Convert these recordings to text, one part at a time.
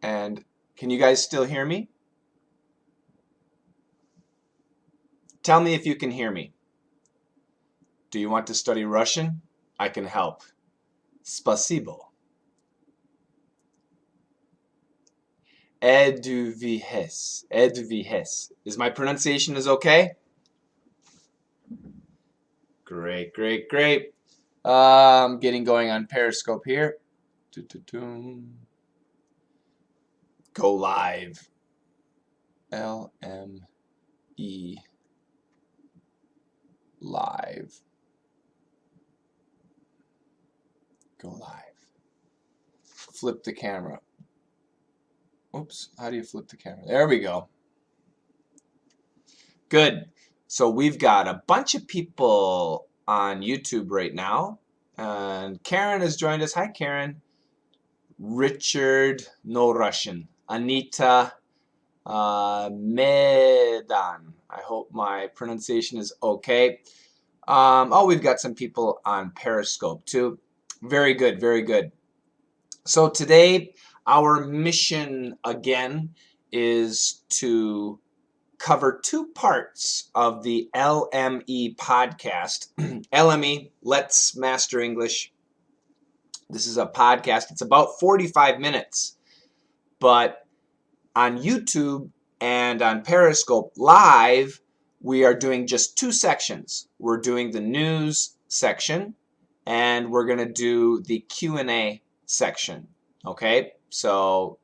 And can you guys still hear me? Tell me if you can hear me. Do you want to study Russian? I can help. Spasibo. Eduvihes. Eduvihes. Is my pronunciation is okay? Great, great, great. Getting going on Periscope here. Go live. LME live. Go live. Flip the camera. Oops, how do you flip the camera? There we go. Good. So we've got a bunch of people on YouTube right now. And Karen has joined us. Hi, Karen. Richard, no Russian. Anita, Medan. I hope my pronunciation is okay. Oh, we've got some people on Periscope too. Very good, very good. So today, our mission again is to cover two parts of the LME podcast. LME, Let's Master English. This is a podcast. It's about 45 minutes. But on YouTube and on Periscope Live, we are doing just two sections. We're doing the news section, and we're going to do the Q&A section. Okay? So,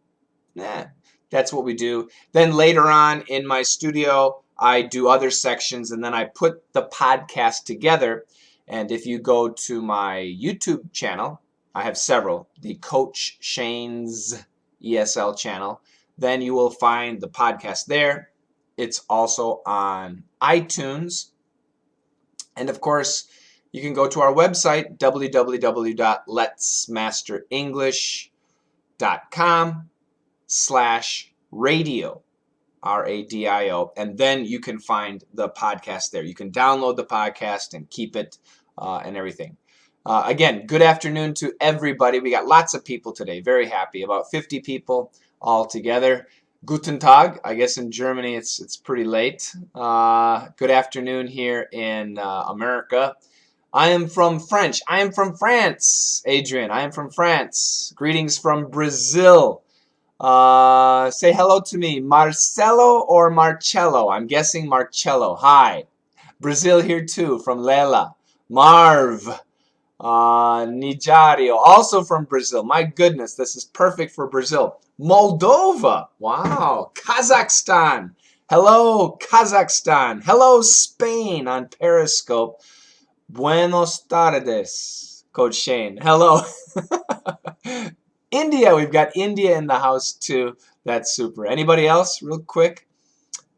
that's what we do. Then later on in my studio, I do other sections, and then I put the podcast together. And if you go to my YouTube channel, I have several, the Coach Shane's ESL channel, then you will find the podcast there. It's also on iTunes. And of course, you can go to our website, www.letsmasterenglish.com/radio, RADIO, and then you can find the podcast there. You can download the podcast and keep it and everything. Again, good afternoon to everybody. We got lots of people today. Very happy. About 50 people all together. Guten Tag. I guess in Germany it's pretty late. Good afternoon here in America. I am from French. I am from France, Adrian. I am from France. Greetings from Brazil. Say hello to me. Marcelo or Marcello? I'm guessing Marcello. Hi. Brazil here too, from Lela. Marv. Nijario, also from Brazil. My goodness, this is perfect for Brazil. Moldova. Wow. Kazakhstan. Hello, Kazakhstan. Hello, Spain on Periscope. Buenos tardes, Coach Shane. Hello. India. We've got India in the house too. That's super. Anybody else real quick?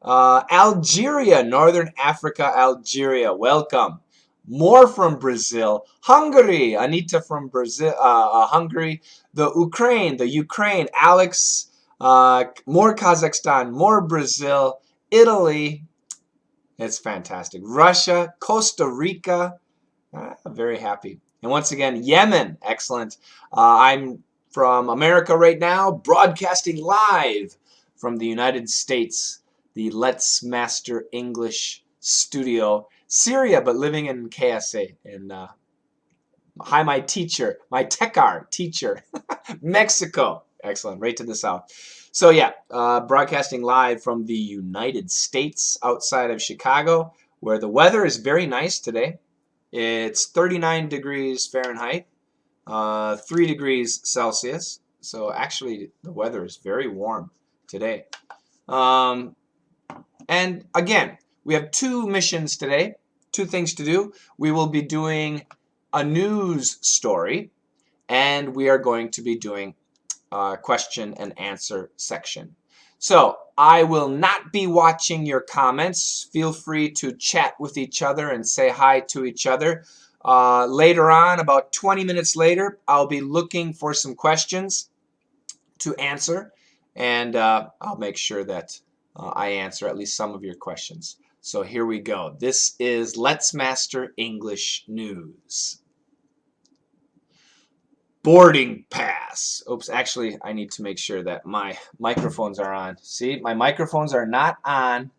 Algeria, Northern Africa, Algeria. Welcome. More from Brazil. Hungary. Anita from Brazil, Hungary. The Ukraine. Alex. More Kazakhstan. More Brazil. Italy. It's fantastic. Russia. Costa Rica. Very happy. And once again, Yemen. Excellent. I'm from America right now, broadcasting live from the United States, the Let's Master English studio. Syria, but living in KSA. And hi, my teacher, my Tekar teacher, Mexico. Excellent, right to the south. So yeah, broadcasting live from the United States outside of Chicago, where the weather is very nice today. It's 39 degrees Fahrenheit, 3 degrees Celsius. So actually, the weather is very warm today. And again, we have two missions today, two things to do. We will be doing a news story, and we are going to be doing a question and answer section. So I will not be watching your comments. Feel free to chat with each other and say hi to each other. Later on, about 20 minutes later, I'll be looking for some questions to answer, and I'll make sure that I answer at least some of your questions. So here we go. This is Let's Master English News. Boarding pass. Oops, actually, I need to make sure that my microphones are on. See, my microphones are not on,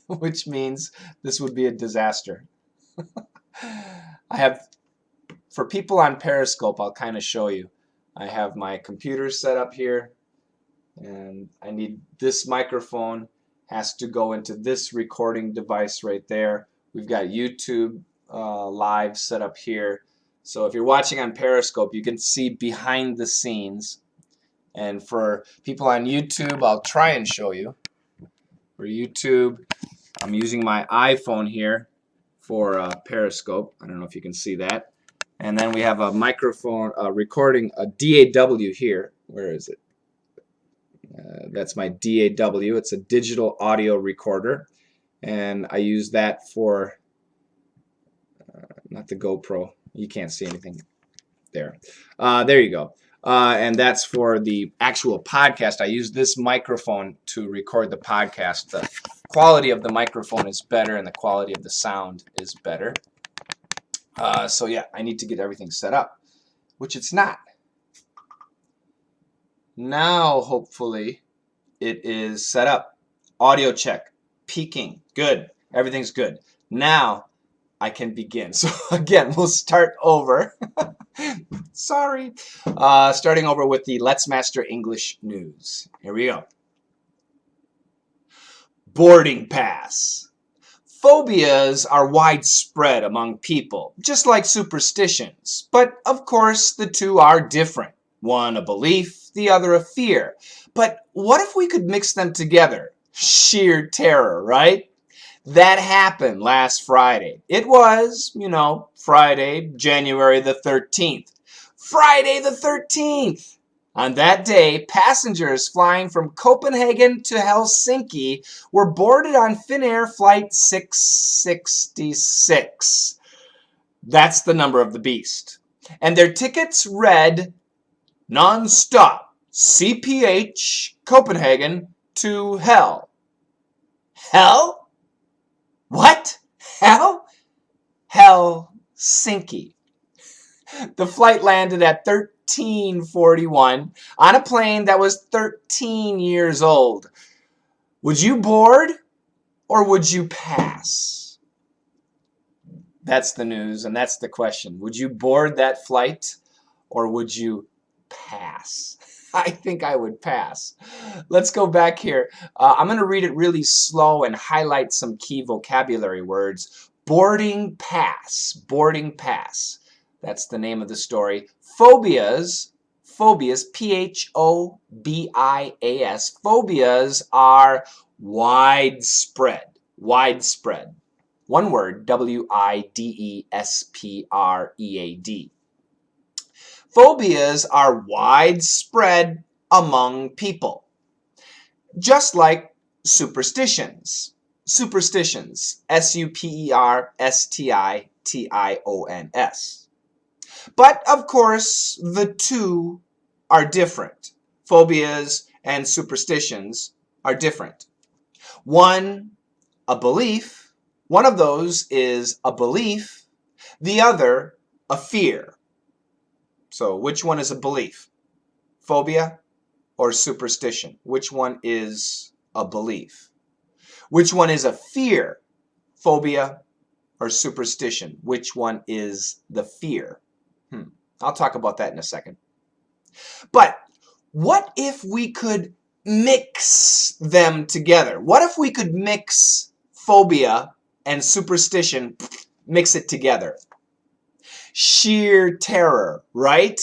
which means this would be a disaster. I have, for people on Periscope, I'll kind of show you. I have my computer set up here, and I need this microphone has to go into this recording device right there. We've got YouTube live set up here. So if you're watching on Periscope, you can see behind the scenes. And for people on YouTube, I'll try and show you. For YouTube, I'm using my iPhone here for Periscope. I don't know if you can see that. And then we have a microphone recording a DAW here. Where is it? That's my DAW. It's a digital audio recorder. And I use that for, not the GoPro. You can't see anything there. There you go. And that's for the actual podcast. I use this microphone to record the podcast. The quality of the microphone is better and the quality of the sound is better. So yeah, I need to get everything set up, which it's not. Now, hopefully, it is set up. Audio check. Peaking. Good. Everything's good. Now, I can begin. So again, we'll start over. Sorry. Starting over with the Let's Master English news. Here we go. Boarding pass. Phobias are widespread among people, just like superstitions. But of course, the two are different. One a belief, the other a fear. But what if we could mix them together? Sheer terror, right? That happened last Friday. It was, Friday, January the 13th. Friday the 13th! On that day, passengers flying from Copenhagen to Helsinki were boarded on Finnair Flight 666. That's the number of the beast. And their tickets read non-stop CPH Copenhagen to hell. Hell? What? Hell? Helsinki. The flight landed at 13:41 on a plane that was 13 years old. Would you board or would you pass? That's the news and that's the question. Would you board that flight or would you pass? I think I would pass. Let's go back here. I'm going to read it really slow and highlight some key vocabulary words. Boarding pass. Boarding pass. That's the name of the story. Phobias, P-H-O-B-I-A-S, phobias are widespread. Widespread. One word, W-I-D-E-S-P-R-E-A-D. Phobias are widespread among people, just like superstitions. Superstitions, S-U-P-E-R-S-T-I-T-I-O-N-S. But, of course, the two are different. Phobias and superstitions are different. One, a belief. One of those is a belief. The other, a fear. So, which one is a belief? Phobia or superstition? Which one is a belief? Which one is a fear? Phobia or superstition? Which one is the fear? I'll talk about that in a second. But what if we could mix them together? What if we could mix phobia and superstition, mix it together? Sheer terror, right?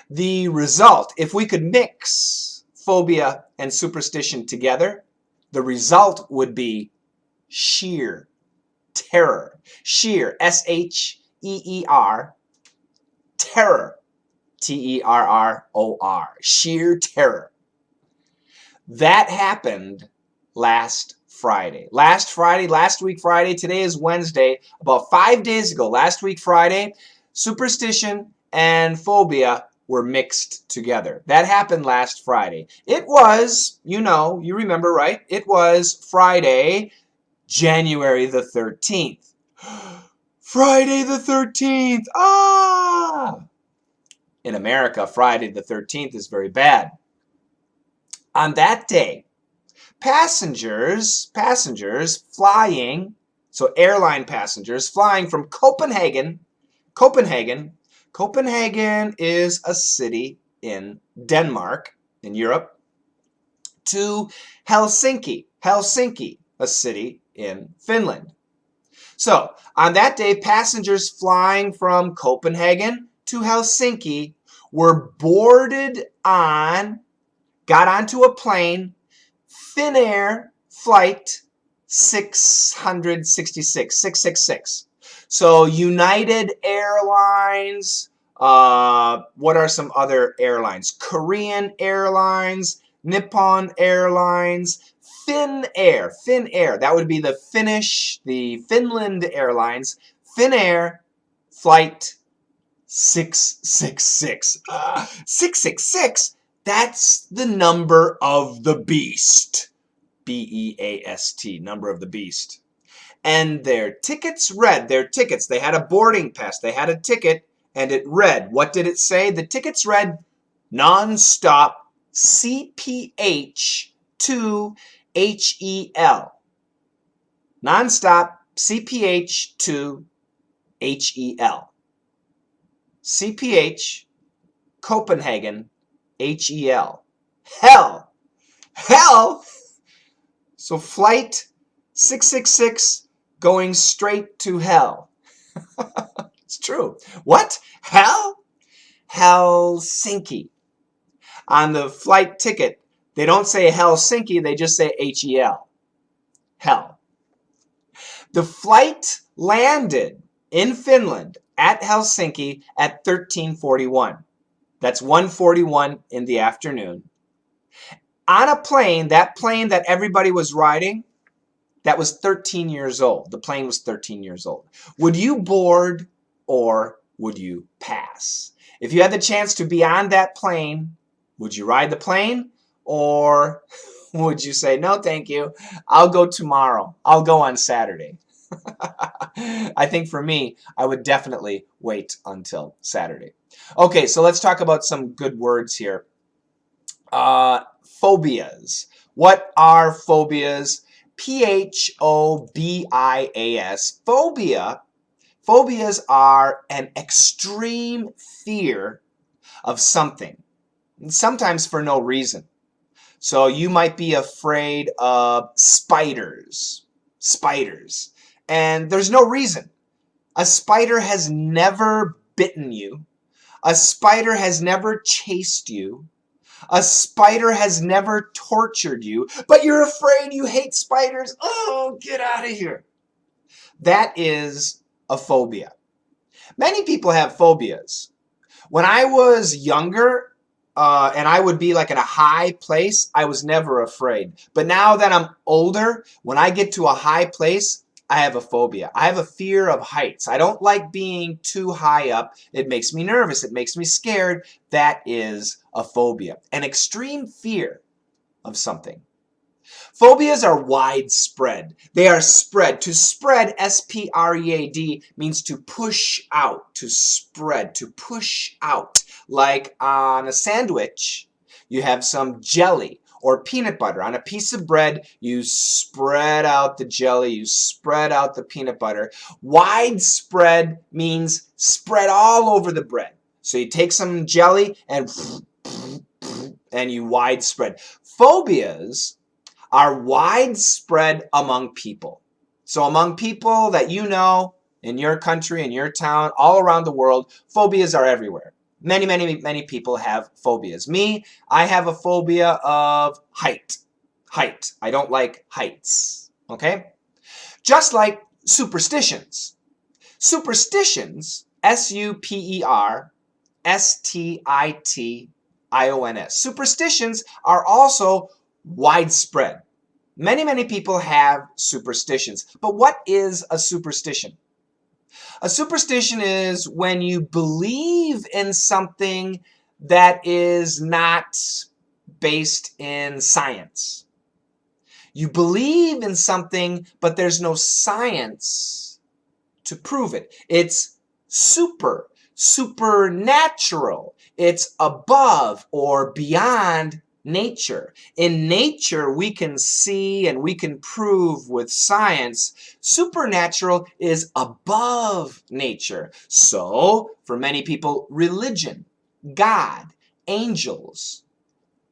The result, if we could mix phobia and superstition together, the result would be sheer terror. Sheer, S-H-E-E-R, terror, T-E-R-R-O-R, sheer terror. That happened last Friday. Last week Friday, today is Wednesday, about 5 days ago, last week Friday, superstition and phobia were mixed together. That happened last Friday. It was, you remember, right? It was Friday, January the 13th. Friday the 13th! Ah! In America, Friday the 13th is very bad. On that day, passengers flying, so airline passengers flying from Copenhagen is a city in Denmark, in Europe, to Helsinki, a city in Finland. So, on that day, passengers flying from Copenhagen to Helsinki were got onto a plane, Finnair flight 666. So United Airlines, what are some other airlines? Korean Airlines, Nippon Airlines, Finnair, that would be the Finland Airlines, Finnair flight 666. 666, that's the number of the beast. BEAST, number of the beast. And their tickets read, they had a boarding pass, they had a ticket, and it read, what did it say? The tickets read, non-stop CPH to HEL. Non-stop CPH to HEL. CPH, Copenhagen, HEL. Hell! So flight 666 going straight to hell. It's true. What? Hell? Helsinki. On the flight ticket, they don't say Helsinki, they just say HEL. Hell. The flight landed in Finland at Helsinki at 13:41. That's 1:41 in the afternoon. On a plane that everybody was riding, that was 13 years old. The plane was 13 years old. Would you board or would you pass? If you had the chance to be on that plane, would you ride the plane or would you say, no, thank you, I'll go tomorrow. I'll go on Saturday. I think for me, I would definitely wait until Saturday. Okay, so let's talk about some good words here. Phobias. What are phobias? Phobias. Phobias are an extreme fear of something, sometimes for no reason. So you might be afraid of spiders, and there's no reason. A spider has never bitten you. A spider has never chased you. A spider has never tortured you, but you're afraid, you hate spiders. Oh, get out of here. That is a phobia. Many people have phobias. When I was younger, and I would be like in a high place, I was never afraid. But now that I'm older, when I get to a high place, I have a phobia. I have a fear of heights. I don't like being too high up. It makes me nervous. It makes me scared. That is a phobia. An extreme fear of something. Phobias are widespread. They are spread. To spread, S-P-R-E-A-D, means to push out, to spread, to push out. Like on a sandwich, you have some jelly or peanut butter. On a piece of bread, you spread out the jelly, you spread out the peanut butter. Widespread means spread all over the bread. So you take some jelly and you widespread. Phobias are widespread among people. So among people that you know, in your country, in your town, all around the world, phobias are everywhere. Many people have phobias. Me, I have a phobia of height. I don't like heights. Okay? Just like superstitions. Superstitions, S-U-P-E-R-S-T-I-T-I-O-N-S. Superstitions are also widespread. Many people have superstitions. But what is a superstition? A superstition is when you believe in something that is not based in science. You believe in something, but there's no science to prove it. It's supernatural. It's above or beyond nature. In nature, we can see and we can prove with science. Supernatural is above nature. So, for many people, religion, God, angels,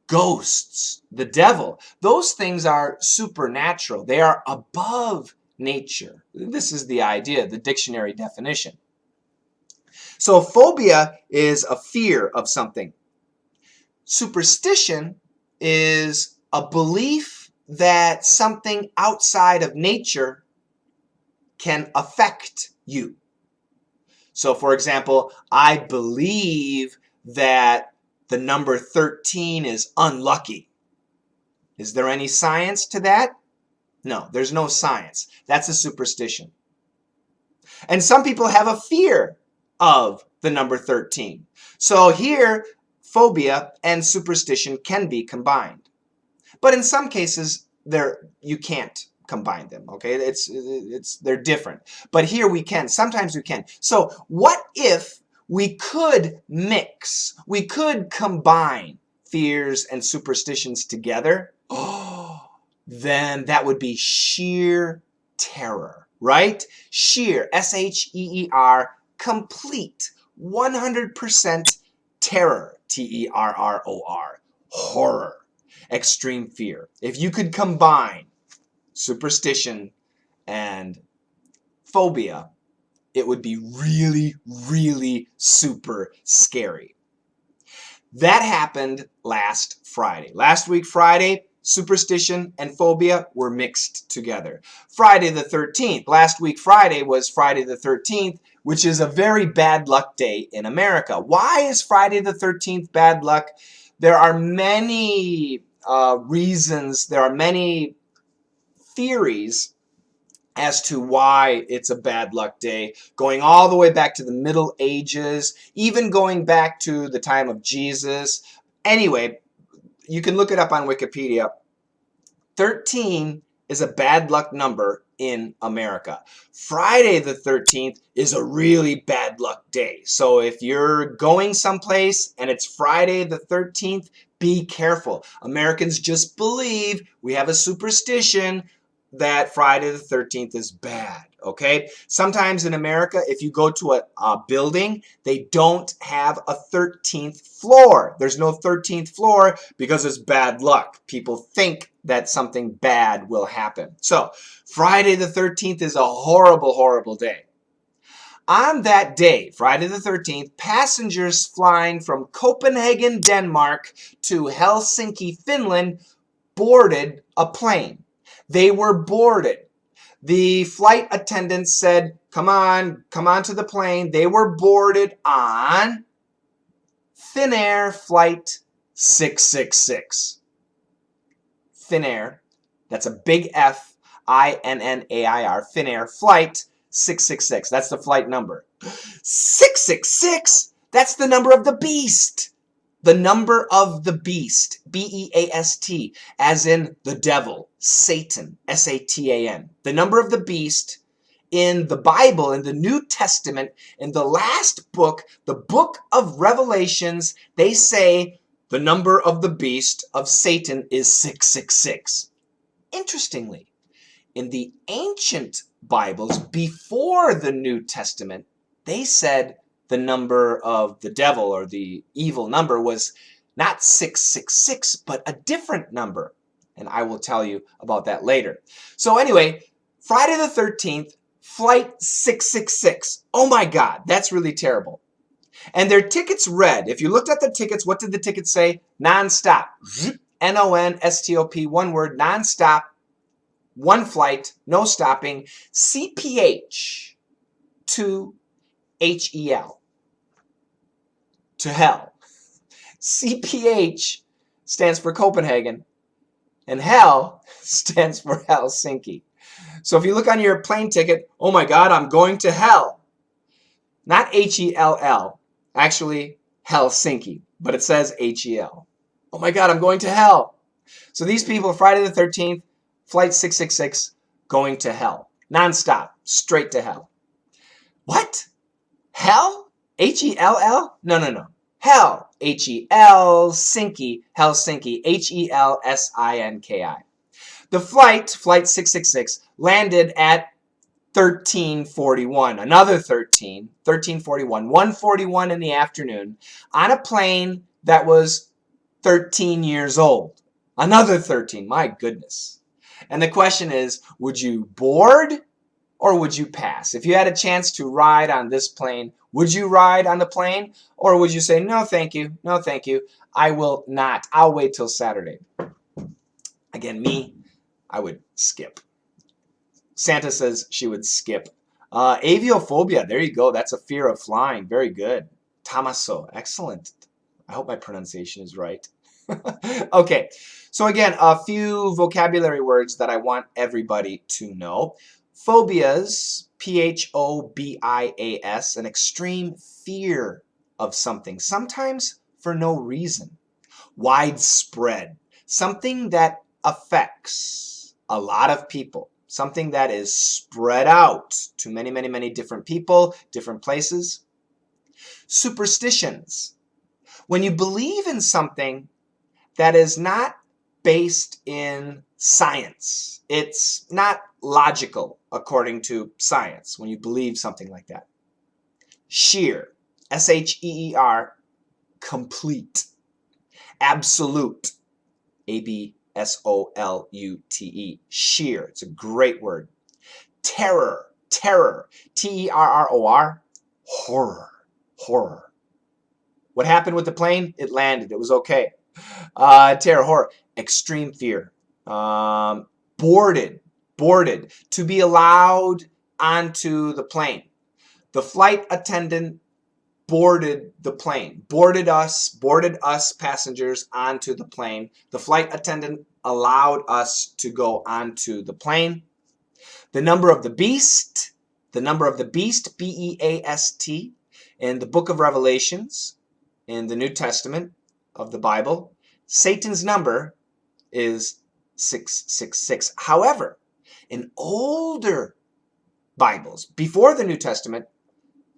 ghosts, the devil, those things are supernatural. They are above nature. This is the idea, the dictionary definition. So phobia is a fear of something. Superstition is a belief that something outside of nature can affect you. So for example, I believe that the number 13 is unlucky. Is there any science to that? No, there's no science. That's a superstition. And some people have a fear of the number 13. So here, phobia and superstition can be combined. But in some cases, you can't combine them, okay? They're different. But here we can. Sometimes we can. So what if we could mix, we could combine fears and superstitions together? Oh, then that would be sheer terror, right? Sheer, S-H-E-E-R, complete, 100% terror, T-E-R-R-O-R, horror, extreme fear. If you could combine superstition and phobia, it would be really, really super scary. That happened last Friday. Last week, Friday, superstition and phobia were mixed together. Friday the 13th. Last week, Friday was Friday the 13th, which is a very bad luck day in America. Why is Friday the 13th bad luck? There are many reasons. There are many theories as to why it's a bad luck day, going all the way back to the Middle Ages, even going back to the time of Jesus. Anyway, you can look it up on Wikipedia. 13 is a bad luck number in America. Friday the 13th is a really bad luck day. So if you're going someplace and it's Friday the 13th, be careful. Americans just believe, we have a superstition that Friday the 13th is bad, okay? Sometimes in America, if you go to a building, they don't have a 13th floor. There's no 13th floor because it's bad luck. People think that something bad will happen. So Friday the 13th is a horrible, horrible day. On that day, Friday the 13th, passengers flying from Copenhagen, Denmark to Helsinki, Finland, boarded a plane. They were boarded. The flight attendant said, come on to the plane. They were boarded on Finnair Flight 666. Finnair, that's a big F, I-N-N-A-I-R, Finnair Flight 666. That's the flight number. 666? That's the number of the beast. The number of the beast, B-E-A-S-T, as in the devil, Satan, S-A-T-A-N. The number of the beast in the Bible, in the New Testament, in the last book, the book of Revelations, they say the number of the beast of Satan is 666. Interestingly, in the ancient Bibles before the New Testament, they said the number of the devil or the evil number was not 666, but a different number. And I will tell you about that later. So anyway, Friday the 13th, flight 666. Oh my God, that's really terrible. And their tickets read, if you looked at the tickets, what did the tickets say? Non-stop. N-O-N-S-T-O-P, one word, non-stop, one flight, no stopping, CPH to H-E-L. To hell. CPH stands for Copenhagen, and hell stands for Helsinki. So if you look on your plane ticket, oh my God, I'm going to hell. Not H-E-L-L, actually Helsinki, but it says H-E-L. Oh my God, I'm going to hell. So these people, Friday the 13th, flight 666, going to hell. Non-stop, straight to hell. What? Hell? H-E-L-L? No. Hell, H-E-L-Sinki, Helsinki, H-E-L-S-I-N-K-I. The flight 666, landed at 1341, another 1341, 1:41 in the afternoon, on a plane that was 13 years old. Another 13, my goodness. And the question is, would you board or would you pass? If you had a chance to ride on this plane, would you ride on the plane? Or would you say, no, thank you, no, thank you, I will not. I'll wait till Saturday. Again, me, I would skip. Santa says she would skip. Aviophobia, there you go. That's a fear of flying. Very good. Tamaso, excellent. I hope my pronunciation is right. Okay, so again, a few vocabulary words that I want everybody to know. Phobias, P-H-O-B-I-A-S, an extreme fear of something, sometimes for no reason. Widespread, something that affects a lot of people, something that is spread out to many, many, many different people, different places. Superstitions, when you believe in something that is not based in science. It's not logical according to science when you believe something like that. Sheer, S-H-E-E-R, complete. Absolute, A-B-S-O-L-U-T-E, sheer. It's a great word. Terror, T-E-R-R-O-R, horror, horror. What happened with the plane? It landed. It was okay. Terror, horror, extreme fear. Boarded, to be allowed onto the plane. The flight attendant boarded the plane, boarded us passengers onto the plane. The flight attendant allowed us to go onto the plane. The number of the beast, B-E-A-S-T, in the book of Revelations, in the New Testament of the Bible, Satan's number is 666. However, in older Bibles, before the New Testament,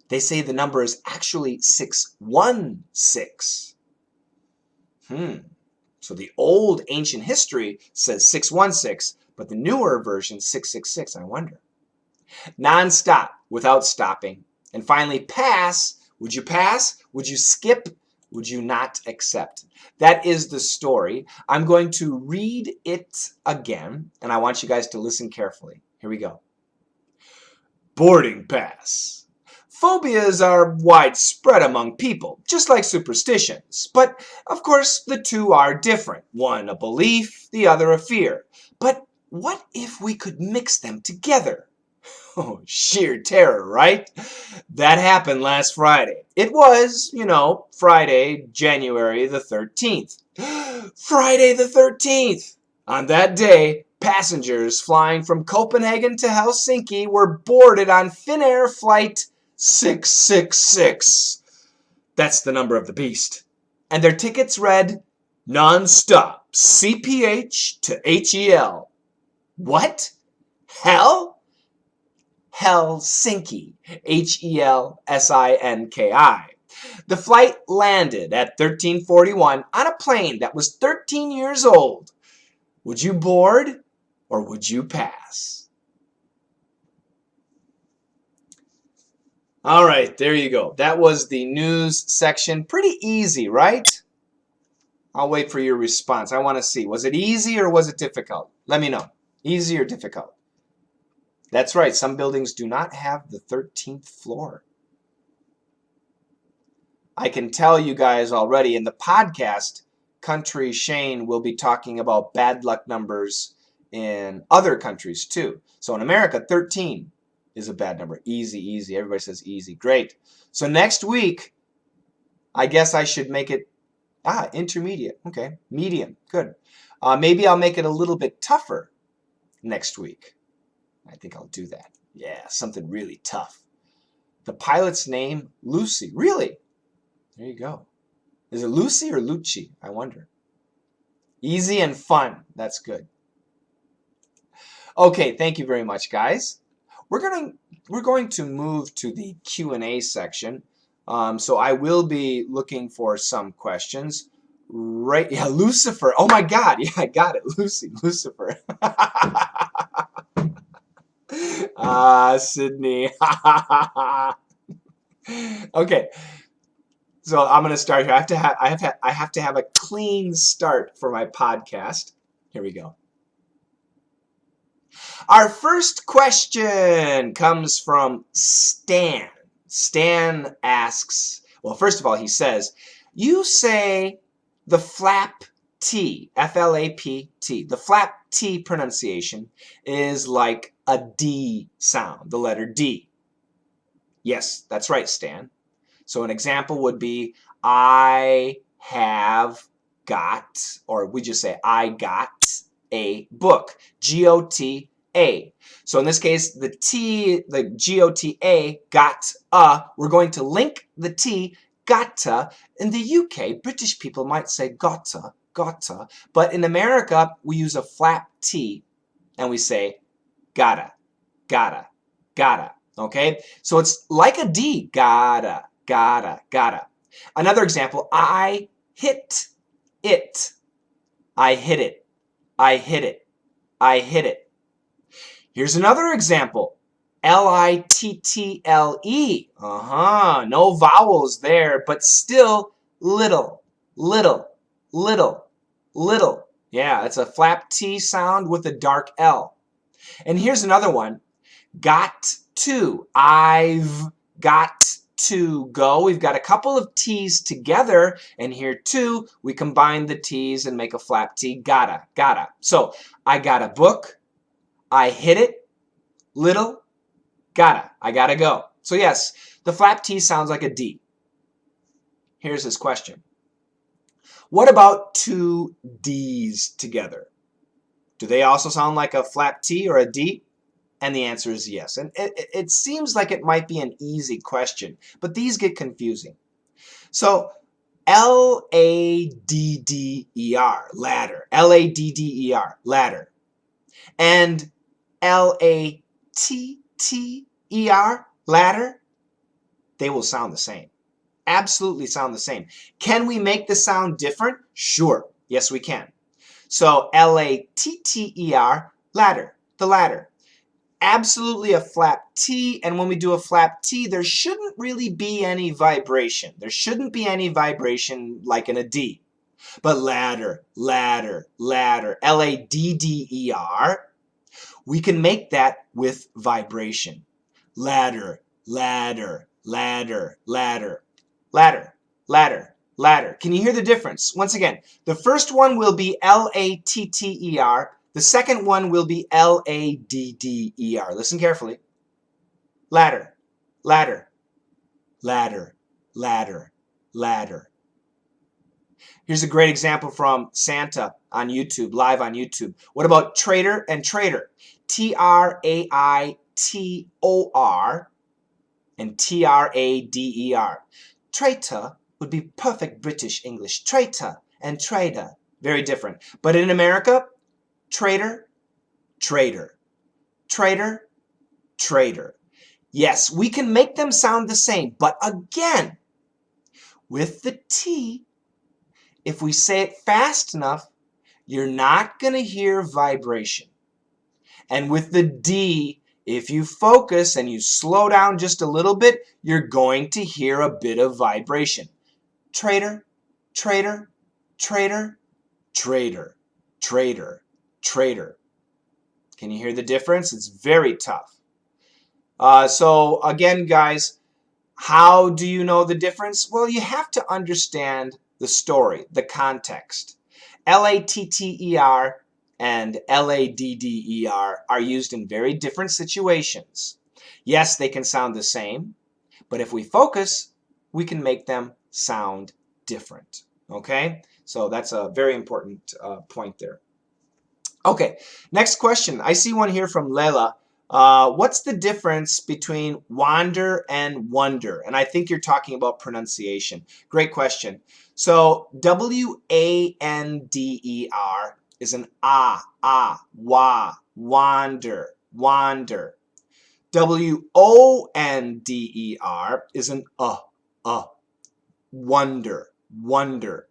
they say the number is actually 616. So the old ancient history says 616, but the newer version 666. I wonder. Non-stop, without stopping. And finally, pass. Would you pass? Would you skip? Would you not accept? That is the story. I'm going to read it again, and I want you guys to listen carefully. Here we go. Boarding pass. Phobias are widespread among people, just like superstitions. But, of course, the two are different. One a belief, the other a fear. But what if we could mix them together? Oh, sheer terror, right? That happened last Friday. It was, Friday, January the 13th. Friday the 13th! On that day, passengers flying from Copenhagen to Helsinki were boarded on Finnair flight 666. That's the number of the beast. And their tickets read, non-stop, CPH to HEL. What? Hell? Helsinki, H-E-L-S-I-N-K-I. The flight landed at 1341 on a plane that was 13 years old. Would you board or would you pass? All right, there you go. That was the news section. Pretty easy, right? I'll wait for your response. I want to see. Was it easy or was it difficult? Let me know. Easy or difficult? That's right. Some buildings do not have the 13th floor. I can tell you guys already in the podcast, Country Shane will be talking about bad luck numbers in other countries too. So in America, 13 is a bad number. Easy, easy. Everybody says easy. Great. So next week, I guess I should make it, intermediate. Okay. Medium. Good. Maybe I'll make it a little bit tougher next week. I think I'll do that. Yeah, something really tough. The pilot's name, Lucy. Really? There you go. Is it Lucy or Lucci? I wonder. Easy and fun. That's good. Okay, thank you very much, guys. We're going to move to the Q&A section. So I will be looking for some questions. Right, yeah, Lucifer. Oh my God, yeah, I got it. Lucifer. Sydney. Okay, so I'm gonna start here. I have to have a clean start for my podcast. Here we go. Our first question comes from Stan. Stan asks, well, first of all, he says, you say the flap T, F-L-A-P-T, the flap T pronunciation is like a D sound, the letter D. Yes, that's right, Stan. So an example would be, I have got, or we just say, I got a book, G-O-T-A. So in this case, the T, the G-O-T-A, got a, we're going to link the T, gotta. In the UK, British people might say gotta, gotta. But in America, we use a flap T and we say gotta, gotta, gotta. Okay? So it's like a D, gotta, gotta, gotta. Another example, I hit it. I hit it. I hit it. I hit it. Here's another example. L-I-T-T-L-E. No vowels there, but still little, little, little, little. Yeah, it's a flap T sound with a dark L. And here's another one. Got to. I've got to go. We've got a couple of T's together, and here too, we combine the T's and make a flap T. Gotta, gotta. So, I got a book. I hit it. Little. Gotta. I gotta go. So yes, the flap T sounds like a D. Here's his question. What about two D's together? Do they also sound like a flap T or a D? And the answer is yes. And it seems like it might be an easy question, but these get confusing. So L-A-D-D-E-R, ladder. L-A-D-D-E-R, ladder. And L-A-T-T-E-R, ladder, they will sound the same. Absolutely sound the same. Can we make the sound different? Sure. Yes, we can. So L-A-T-T-E-R, ladder, the ladder. Absolutely a flap T, and when we do a flap T, there shouldn't really be any vibration. There shouldn't be any vibration like in a D. But ladder, ladder, ladder, L-A-D-D-E-R, we can make that with vibration. Ladder, ladder, ladder, ladder, ladder, ladder, ladder. Can you hear the difference? Once again, the first one will be L-A-T-T-E-R. The second one will be L-A-D-D-E-R. Listen carefully. Ladder, ladder, ladder, ladder, ladder. Here's a great example from Santa on YouTube, live on YouTube. What about trader and trader? T-R-A-I-T-O-R and T-R-A-D-E-R. Traitor would be perfect British English. Traitor and trader. Very different. But in America, trader, trader, trader, trader. Yes, we can make them sound the same, but again, with the T, if we say it fast enough, you're not going to hear vibration. And with the D, if you focus and you slow down just a little bit, you're going to hear a bit of vibration. Trader, trader, trader, trader, trader, trader. Can you hear the difference? It's very tough. So again, guys, how do you know the difference? Well, you have to understand the story, the context. L-A-T-T-E-R and L-A-D-D-E-R are used in very different situations. Yes, they can sound the same, but if we focus, we can make them sound different. Okay? So that's a very important point there. Okay, next question. I see one here from Lela. What's the difference between wander and wonder? And I think you're talking about pronunciation. Great question. So W-A-N-D-E-R is an wa, wander, wander. W-O-N-D-E-R is an Wonder, wonder.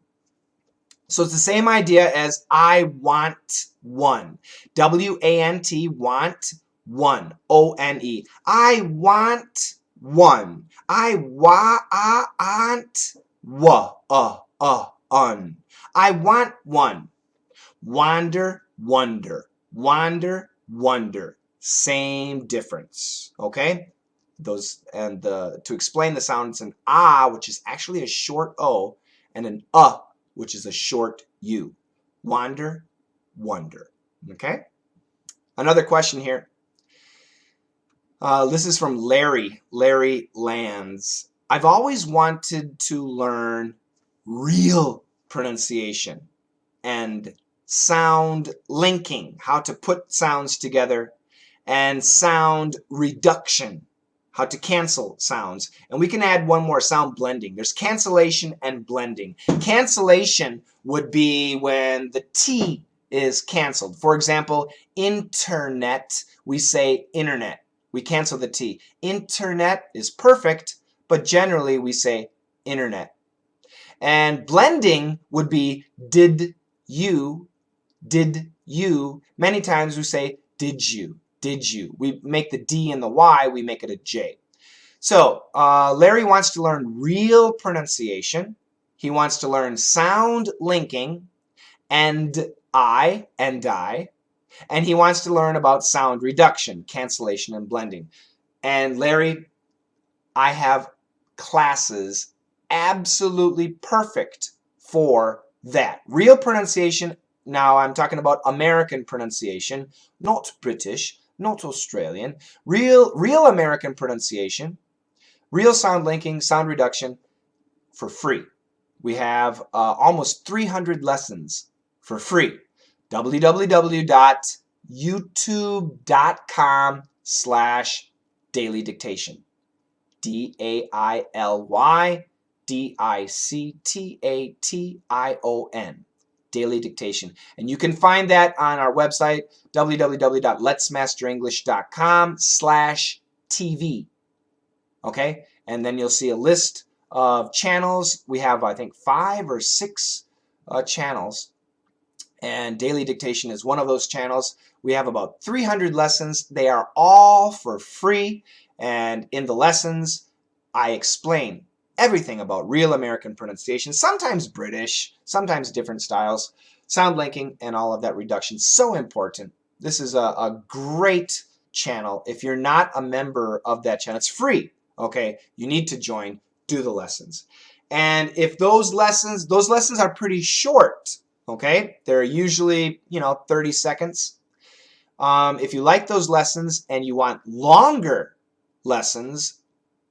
So it's the same idea as I want one. W-A-N-T, want one. O-N-E. I want one. I want un. I want one. Wander, wonder. Wander, wonder. Same difference. Okay? Those and to explain the sound, it's an ah, which is actually a short O, and an which is a short U. Wander, wonder. Okay? Another question here. This is from Larry. Larry Lands. I've always wanted to learn real pronunciation and sound linking, how to put sounds together, and sound reduction, how to cancel sounds. And we can add one more, sound blending. There's cancellation and blending. Cancellation would be when the T is canceled. For example, internet, we say internet. We cancel the T. Internet is perfect, but generally we say internet. And blending would be did you. Many times we say did you. We make the D and the Y, we make it a J. So Larry wants to learn real pronunciation. He wants to learn sound linking and I. And he wants to learn about sound reduction, cancellation, and blending. And Larry, I have classes absolutely perfect for that. Real pronunciation. Now I'm talking about American pronunciation, not British, not Australian. Real American pronunciation, real sound linking, sound reduction for free. We have almost 300 lessons for free. www.youtube.com/daily dictation. DAILYDICTATION. Daily dictation. And you can find that on our website, www.letsmasterenglish.com/TV. Okay? And then you'll see a list of channels. We have, I think, 5 or 6 channels. And Daily Dictation is one of those channels. We have about 300 lessons. They are all for free. And in the lessons, I explain everything about real American pronunciation, sometimes British, sometimes different styles, sound linking, and all of that reduction. So important. This is a great channel. If you're not a member of that channel, it's free. Okay, you need to join, do the lessons. And if those lessons are pretty short, okay, they're usually 30 seconds. If you like those lessons and you want longer lessons,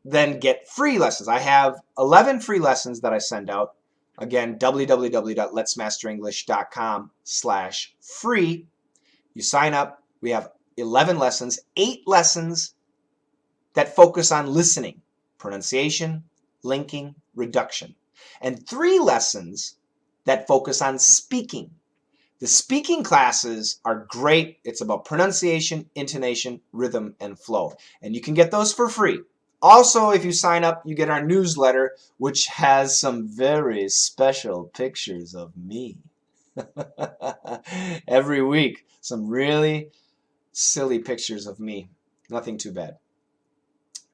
then get free lessons. I have 11 free lessons that I send out. Again, www.letsmasterenglish.com/free. You sign up. We have 11 lessons, 8 lessons that focus on listening, pronunciation, linking, reduction, and 3 lessons that focus on speaking. The speaking classes are great. It's about pronunciation, intonation, rhythm, and flow. And you can get those for free. Also, if you sign up, you get our newsletter, which has some very special pictures of me. Every week, some really silly pictures of me. Nothing too bad.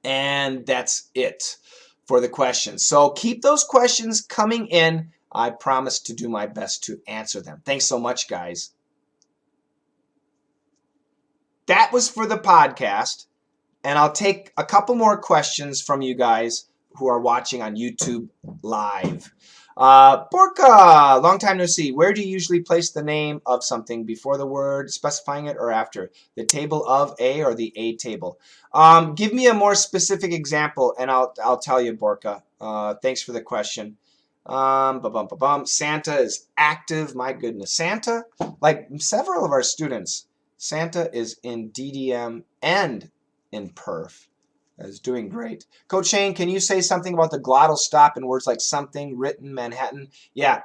And that's it for the questions. So keep those questions coming in. I promise to do my best to answer them. Thanks so much, guys. That was for the podcast. And I'll take a couple more questions from you guys who are watching on YouTube live. Borka, long time no see. Where do you usually place the name of something before the word, specifying it, or after? The table of A or the A table? Give me a more specific example, and I'll tell you, Borka. Thanks for the question. Santa is active. My goodness. Santa, like several of our students, Santa is in DDM and in perf. Is doing great. Coach Shane, can you say something about the glottal stop in words like something, written, Manhattan? Yeah.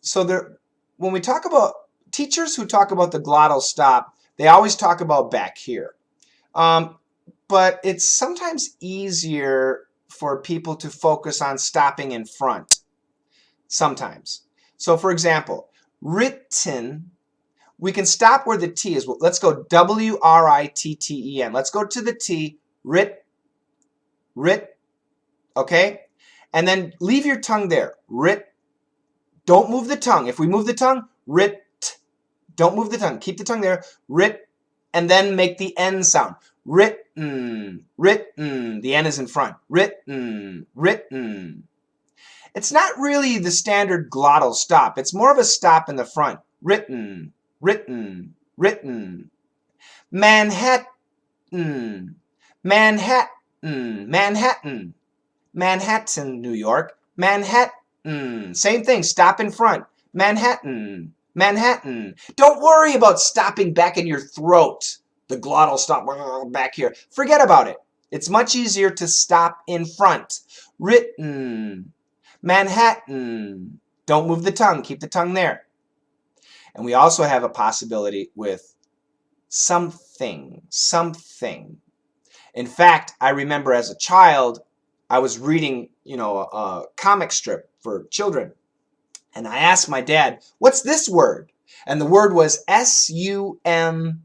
So there, when we talk about teachers who talk about the glottal stop, they always talk about back here. But it's sometimes easier for people to focus on stopping in front sometimes. So for example, written, we can stop where the T is. Let's go W-R-I-T-T-E-N. Let's go to the T, writ, okay? And then leave your tongue there, writ. Don't move the tongue. If we move the tongue, writ. Don't move the tongue. Keep the tongue there, writ, and then make the N sound. Written, written. The N is in front. Written, written. It's not really the standard glottal stop. It's more of a stop in the front. Written, written, written. Manhattan, Manhattan, Manhattan. Manhattan, New York. Manhattan. Same thing. Stop in front. Manhattan, Manhattan. Don't worry about stopping back in your throat. The glottal stop back here. Forget about it. It's much easier to stop in front. Written. Manhattan. Don't move the tongue. Keep the tongue there. And we also have a possibility with something, something. In fact, I remember as a child, I was reading, a comic strip for children. And I asked my dad, what's this word? And the word was S-U-M-P''N.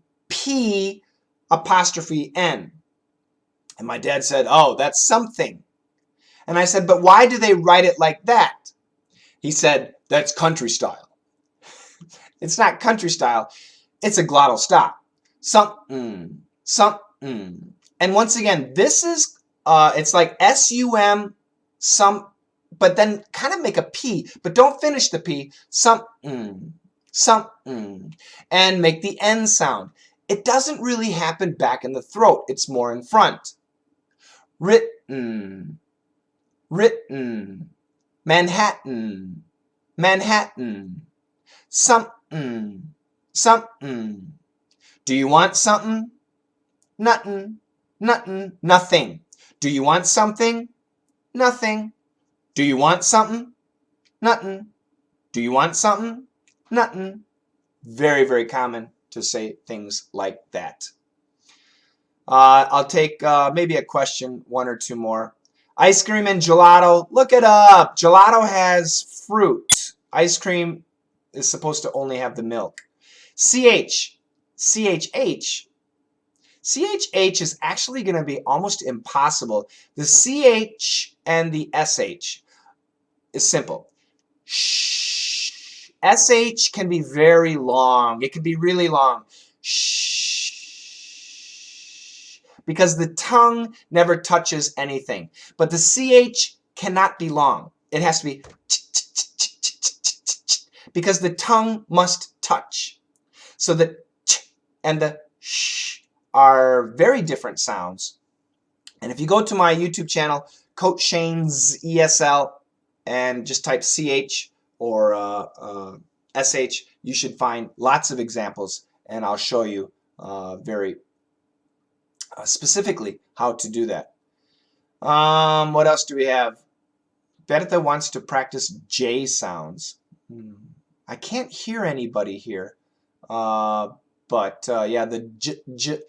And my dad said, oh, that's something. And I said, but why do they write it like that? He said, that's country style. It's not country style. It's a glottal stop. Something, something. And once again, this is, it's like S-U-M, some, but then kind of make a P, but don't finish the P. Something, something. And make the N sound. It doesn't really happen back in the throat. It's more in front. Written, written. Manhattan, Manhattan. Something, something. Do you want something? Nothing, nothing, nothing. Do you want something? Nothing. Do you want something? Nothing. Do you want something? Nothing. Very, very common to say things like that. I'll take maybe a question, one or two more. Ice cream and gelato. Look it up. Gelato has fruit. Ice cream is supposed to only have the milk. CH. CHH. CHH is actually going to be almost impossible. The CH and the SH is simple. Shh. SH can be very long. It can be really long. Shh. Because the tongue never touches anything. But the CH cannot be long. It has to be because the tongue must touch. So the and the sh are very different sounds. And if you go to my YouTube channel, Coach Shane's ESL, and just type CH or SH, you should find lots of examples, and I'll show you very specifically how to do that. What else do we have? Bertha wants to practice J sounds. I can't hear anybody here. But yeah, the J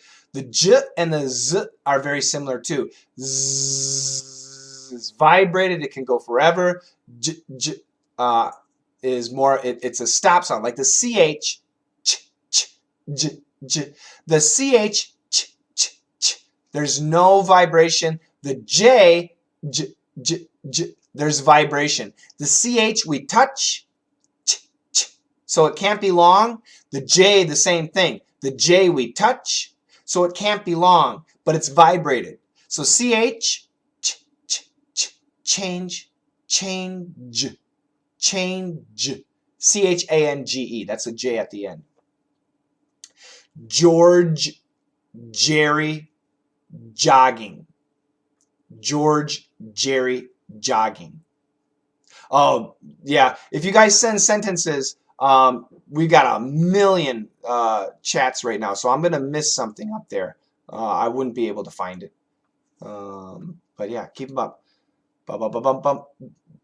and the Z are very similar too. Z is vibrated; it can go forever. J is more. It's a stop sound, like the CH. Ch, ch, j, j. The CH. Ch, ch, ch. There's no vibration. The J. J, j, j. There's vibration. The CH we touch. So it can't be long. The J, the same thing. The J we touch, so it can't be long, but it's vibrated. So CH, ch, ch, ch, change, change, change. CHANGE, that's a J at the end. George, Jerry, jogging. George, Jerry, jogging. Oh, yeah. If you guys send sentences, we got a million chats right now, so I'm going to miss something up there. I wouldn't be able to find it. But yeah, keep them up.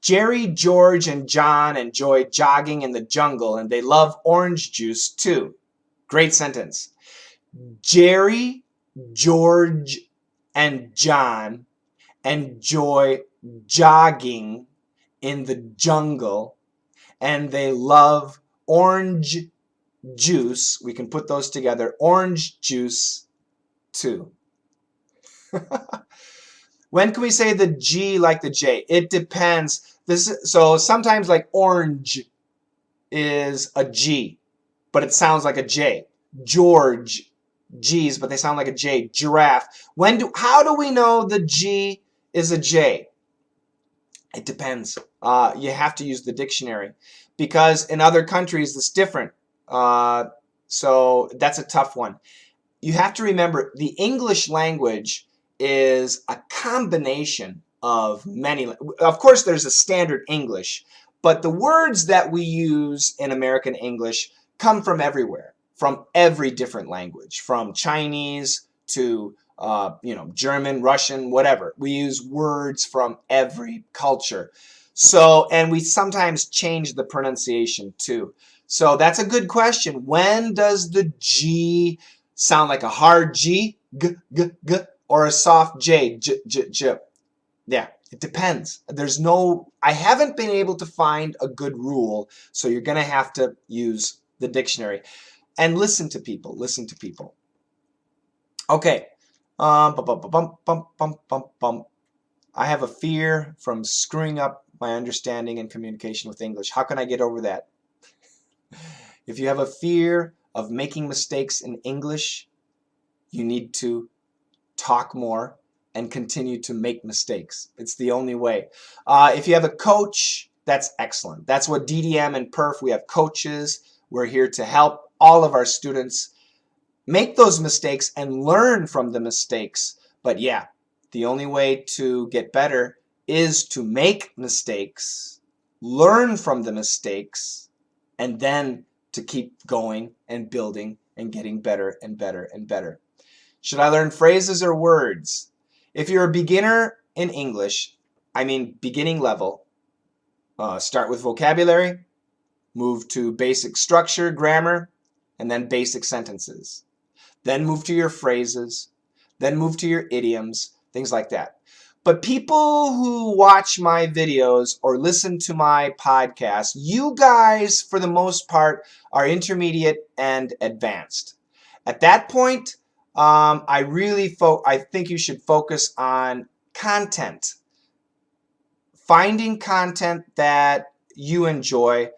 Jerry, George, and John enjoy jogging in the jungle, and they love orange juice too. Great sentence. Jerry, George, and John enjoy jogging in the jungle, and they love orange juice. We can put those together. Orange juice too. When can we say the G like the J? It depends. So sometimes like orange is a G, but it sounds like a J. George, G's, but they sound like a J. Giraffe. How do we know the G is a J? It depends. You have to use the dictionary because in other countries it's different. So that's a tough one. You have to remember the English language is a combination of many. Of course, there's a standard English, but the words that we use in American English come from everywhere, from every different language, from Chinese to German, Russian, whatever. We use words from every culture. So, and we sometimes change the pronunciation too. So that's a good question. When does the G sound like a hard G, g, g, g, or a soft J, j, j, j? Yeah, it depends. I haven't been able to find a good rule, so you're going to have to use the dictionary. And listen to people, listen to people. Okay. Bum, bum, bum, bum, bum, bum, bum. I have a fear from screwing up my understanding and communication with English. How can I get over that? If you have a fear of making mistakes in English, you need to talk more and continue to make mistakes. It's the only way. If you have a coach, that's excellent. That's what DDM and Perf, we have coaches. We're here to help all of our students make those mistakes and learn from the mistakes. But yeah, the only way to get better is to make mistakes, learn from the mistakes, and then to keep going and building and getting better and better and better. Should I learn phrases or words? If you're a beginner in English, I mean beginning level, start with vocabulary, move to basic structure, grammar, and then basic sentences. Then move to your phrases, then move to your idioms, things like that. But people who watch my videos or listen to my podcast, you guys, for the most part, are intermediate and advanced. At that point, I think you should focus on content. Finding content that you enjoy,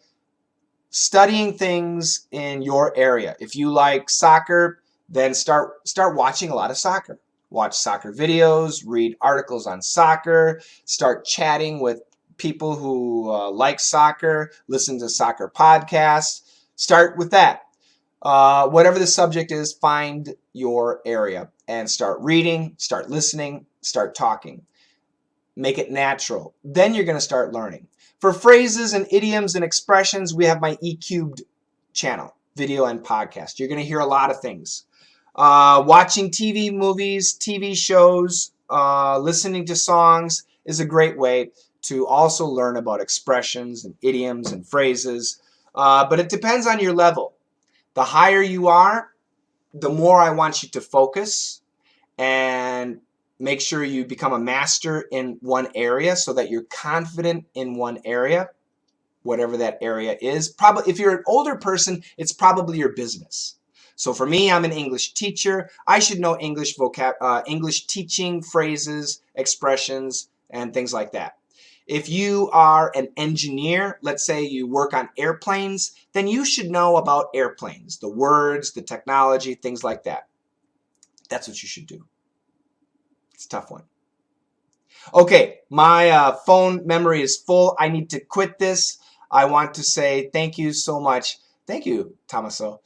studying things in your area. If you like soccer, then start watching a lot of soccer. Watch soccer videos, read articles on soccer, start chatting with people who like soccer, listen to soccer podcasts. Start with that. Whatever the subject is, find your area and start reading, start listening, start talking. Make it natural. Then you're going to start learning. For phrases and idioms and expressions, we have my E-Cubed channel, video and podcast. You're going to hear a lot of things. Watching TV movies, TV shows, listening to songs is a great way to also learn about expressions and idioms and phrases. But it depends on your level. The higher you are, the more I want you to focus and make sure you become a master in one area so that you're confident in one area, whatever that area is. Probably, if you're an older person, it's probably your business. So for me, I'm an English teacher. I should know English English teaching phrases, expressions, and things like that. If you are an engineer, let's say you work on airplanes, then you should know about airplanes, the words, the technology, things like that. That's what you should do. It's a tough one. Okay, my phone memory is full. I need to quit this. I want to say thank you so much. Thank you, Tommaso.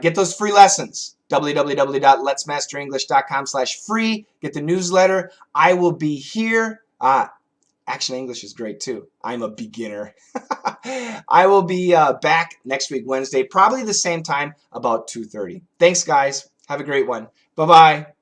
Get those free lessons. www.letsmasterenglish.com/free. Get the newsletter. I will be here. Action English is great too. I'm a beginner. I will be back next week, Wednesday, probably the same time, about 2:30. Thanks, guys. Have a great one. Bye-bye.